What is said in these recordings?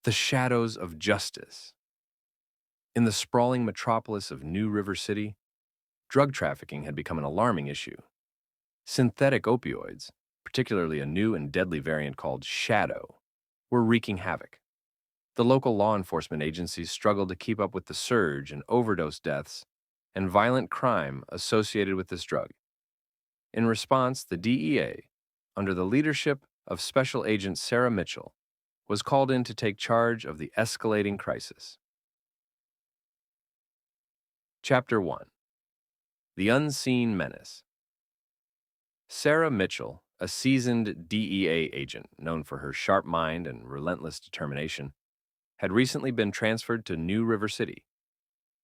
The shadows of justice. In the sprawling metropolis of New River City, drug trafficking had become an alarming issue. Synthetic opioids, particularly a new and deadly variant called Shadow, were wreaking havoc. The local law enforcement agencies struggled to keep up with the surge in overdose deaths and violent crime associated with this drug. In response, the DEA, under the leadership of Special Agent Sarah Mitchell, was called in to take charge of the escalating crisis. Chapter 1. The Unseen Menace. Sarah Mitchell, a seasoned DEA agent known for her sharp mind and relentless determination, had recently been transferred to New River City.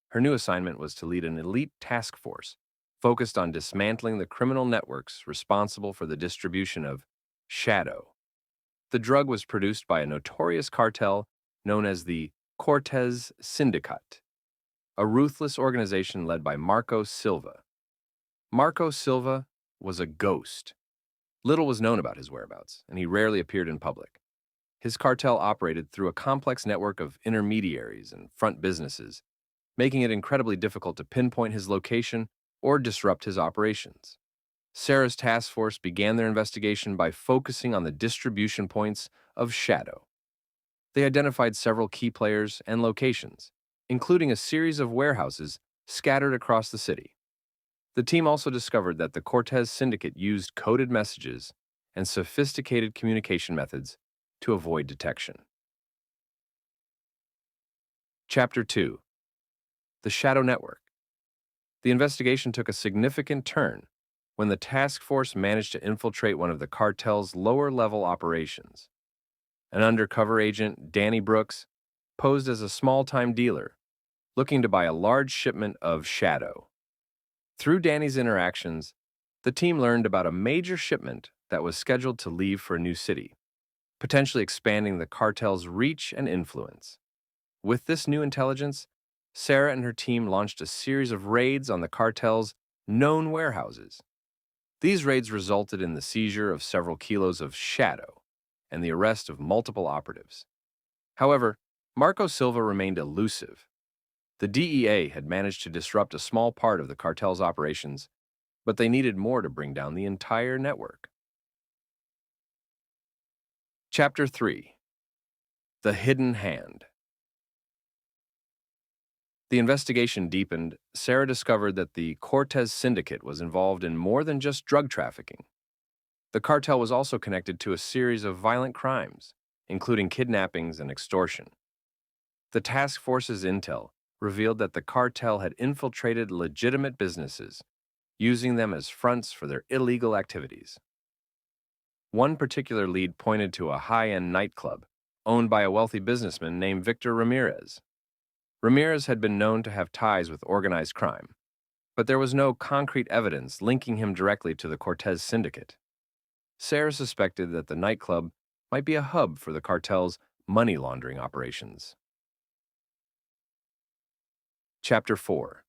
Her new assignment was to lead an elite task force focused on dismantling the criminal networks responsible for the distribution of Shadow. The drug was produced by a notorious cartel known as the Cortez Syndicate, a ruthless organization led by Marco Silva. Marco Silva was a ghost. Little was known about his whereabouts, and he rarely appeared in public. His cartel operated through a complex network of intermediaries and front businesses, making it incredibly difficult to pinpoint his location or disrupt his operations. Sarah's task force began their investigation by focusing on the distribution points of Shadow. They identified several key players and locations, including a series of warehouses scattered across the city. The team also discovered that the Cortez Syndicate used coded messages and sophisticated communication methods to avoid detection. Chapter 2. The Shadow Network. The investigation took a significant turn when the task force managed to infiltrate one of the cartel's lower-level operations. An undercover agent, Danny Brooks, posed as a small-time dealer, looking to buy a large shipment of Shadow. Through Danny's interactions, the team learned about a major shipment that was scheduled to leave for a new city, potentially expanding the cartel's reach and influence. With this new intelligence, Sarah and her team launched a series of raids on the cartel's known warehouses. These raids resulted in the seizure of several kilos of Shadow and the arrest of multiple operatives. However, Marco Silva remained elusive. The DEA had managed to disrupt a small part of the cartel's operations, but they needed more to bring down the entire network. Chapter 3. The Hidden Hand. The investigation deepened. Sarah discovered that the Cortez Syndicate was involved in more than just drug trafficking. The cartel was also connected to a series of violent crimes, including kidnappings and extortion. The task force's intel revealed that the cartel had infiltrated legitimate businesses, using them as fronts for their illegal activities. One particular lead pointed to a high-end nightclub owned by a wealthy businessman named Victor Ramirez. Ramirez had been known to have ties with organized crime, but there was no concrete evidence linking him directly to the Cortez Syndicate. Sarah suspected that the nightclub might be a hub for the cartel's money laundering operations. Chapter 4.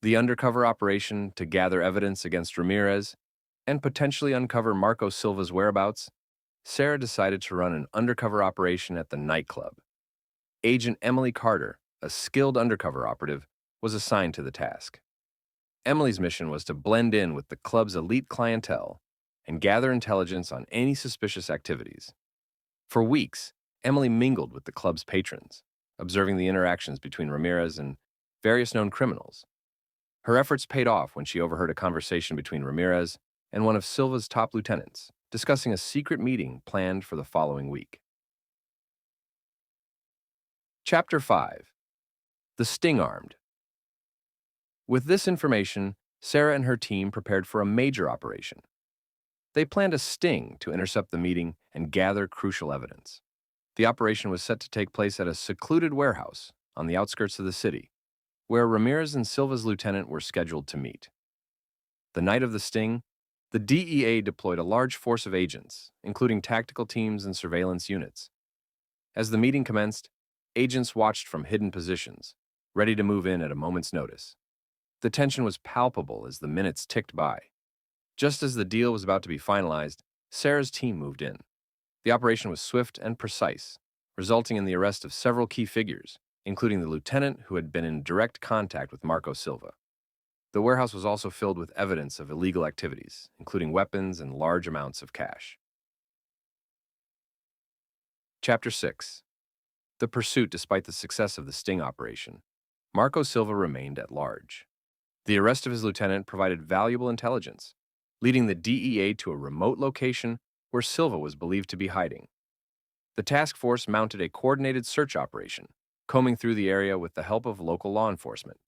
The undercover operation to gather evidence against Ramirez and potentially uncover Marco Silva's whereabouts, Sarah decided to run an undercover operation at the nightclub. Agent Emily Carter, a skilled undercover operative, was assigned to the task. Emily's mission was to blend in with the club's elite clientele and gather intelligence on any suspicious activities. For weeks, Emily mingled with the club's patrons, observing the interactions between Ramirez and various known criminals. Her efforts paid off when she overheard a conversation between Ramirez and one of Silva's top lieutenants, discussing a secret meeting planned for the following week. Chapter 5. The Sting-Armed. With this information, Sarah and her team prepared for a major operation. They planned a sting to intercept the meeting and gather crucial evidence. The operation was set to take place at a secluded warehouse on the outskirts of the city, where Ramirez and Silva's lieutenant were scheduled to meet. The night of the sting, the DEA deployed a large force of agents, including tactical teams and surveillance units. As the meeting commenced, agents watched from hidden positions, ready to move in at a moment's notice. The tension was palpable as the minutes ticked by. Just as the deal was about to be finalized, Sarah's team moved in. The operation was swift and precise, resulting in the arrest of several key figures, including the lieutenant who had been in direct contact with Marco Silva. The warehouse was also filled with evidence of illegal activities, including weapons and large amounts of cash. Chapter 6. The Pursuit. Despite the success of the sting operation, Marco Silva remained at large. The arrest of his lieutenant provided valuable intelligence, leading the DEA to a remote location where Silva was believed to be hiding. The task force mounted a coordinated search operation, combing through the area with the help of local law enforcement.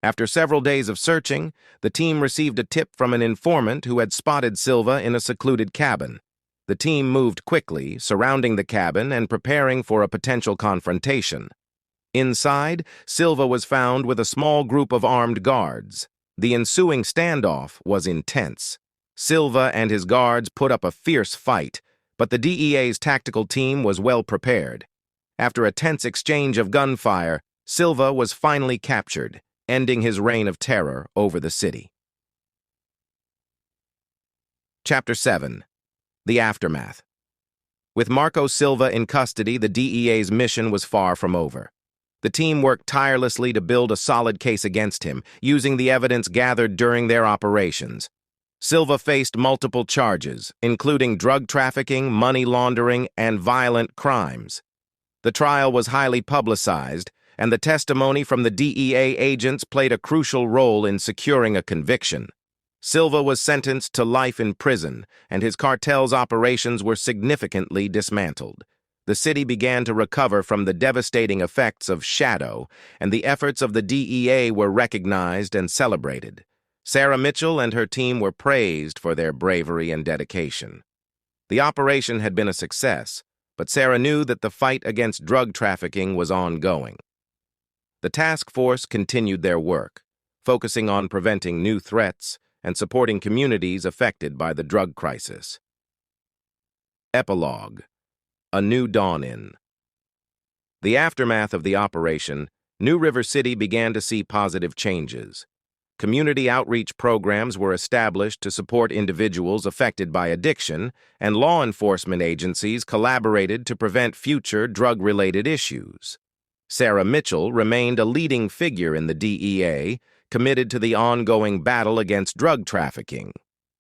After several days of searching, the team received a tip from an informant who had spotted Silva in a secluded cabin. The team moved quickly, surrounding the cabin and preparing for a potential confrontation. Inside, Silva was found with a small group of armed guards. The ensuing standoff was intense. Silva and his guards put up a fierce fight, but the DEA's tactical team was well prepared. After a tense exchange of gunfire, Silva was finally captured, ending his reign of terror over the city. Chapter 7. The Aftermath. With Marco Silva in custody, the DEA's mission was far from over. The team worked tirelessly to build a solid case against him, using the evidence gathered during their operations. Silva faced multiple charges, including drug trafficking, money laundering, and violent crimes. The trial was highly publicized, and the testimony from the DEA agents played a crucial role in securing a conviction. Silva was sentenced to life in prison, and his cartel's operations were significantly dismantled. The city began to recover from the devastating effects of Shadow, and the efforts of the DEA were recognized and celebrated. Sarah Mitchell and her team were praised for their bravery and dedication. The operation had been a success, but Sarah knew that the fight against drug trafficking was ongoing. The task force continued their work, focusing on preventing new threats and supporting communities affected by the drug crisis. Epilogue. A New Dawn. In the aftermath of the operation, New River City began to see positive changes. Community outreach programs were established to support individuals affected by addiction, and law enforcement agencies collaborated to prevent future drug-related issues. Sarah Mitchell remained a leading figure in the DEA, committed to the ongoing battle against drug trafficking.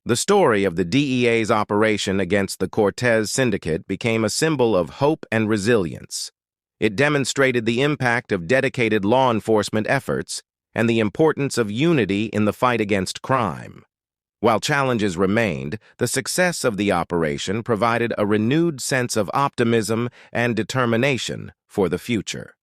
The story of the DEA's operation against the Cortez Syndicate became a symbol of hope and resilience. It demonstrated the impact of dedicated law enforcement efforts and the importance of unity in the fight against crime. While challenges remained, the success of the operation provided a renewed sense of optimism and determination for the future.